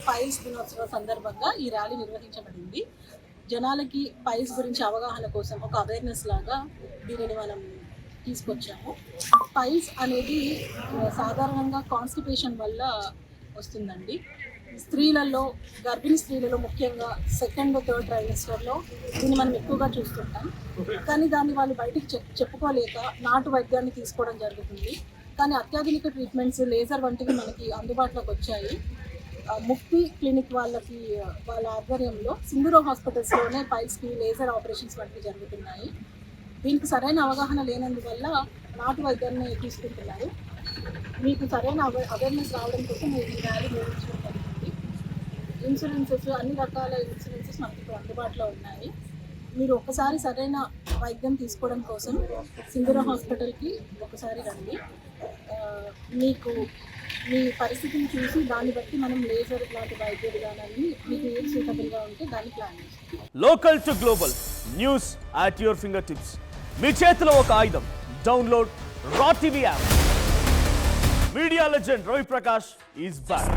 Piles దినోత్సవ సందర్భంగా ఈ ర్యాలీ నిర్వహించబడింది. జనాలకి పైల్స్ గురించి అవగాహన కోసం ఒక అవేర్నెస్ లాగా దీనిని మనం తీసుకొచ్చాము. పైల్స్ అనేది సాధారణంగా కాన్స్టిపేషన్ వల్ల వస్తుందండి. స్త్రీలలో, గర్భిణీ స్త్రీలలో ముఖ్యంగా సెకండ్, థర్డ్ ట్రైమెస్టర్లో దీన్ని మనం ఎక్కువగా చూస్తుంటాం. కానీ దాన్ని వాళ్ళు బయటికి చెప్పుకోలేక నాటు వైద్యాన్ని తీసుకోవడం జరుగుతుంది. కానీ అత్యాధునిక ట్రీట్మెంట్స్, లేజర్ వంటివి మనకి అందుబాటులోకి వచ్చాయి. ముక్తి క్లినిక్ వాళ్ళ ఆధ్వర్యంలో సింధూర హాస్పిటల్స్లోనే పైల్స్కి లేజర్ ఆపరేషన్స్ వంటివి జరుగుతున్నాయి. దీనికి సరైన అవగాహన లేనందువల్ల నాటు వైద్యాన్ని తీసుకుంటున్నారు. మీకు సరైన అవేర్నెస్ రావడం కోసం ఈ ర్యాలీ నిర్వహించడం జరిగింది. ఇన్సూరెన్సెస్, అన్ని రకాల ఇన్సూరెన్సెస్ మనకి ఇప్పుడు అందుబాటులో ఉన్నాయి. మీరు ఒక్కసారి సరైన వైద్యం తీసుకోవడం కోసం సింధూర హాస్పిటల్కి ఒకసారి రండి. మీకు మీ పరిస్థితిని చూసి దాన్ని బట్టి మనం లేజర్ లాంటి వైద్య విధానాన్ని మీకు ఏది సూటబుల్గా ఉంటే దాన్ని ప్లాన్ చేస్తాం. Local to global news at your finger tips. మీ చేతిలో ఒక ఆయుధం. Download raw TV app. Media legend Ravi Prakash is back.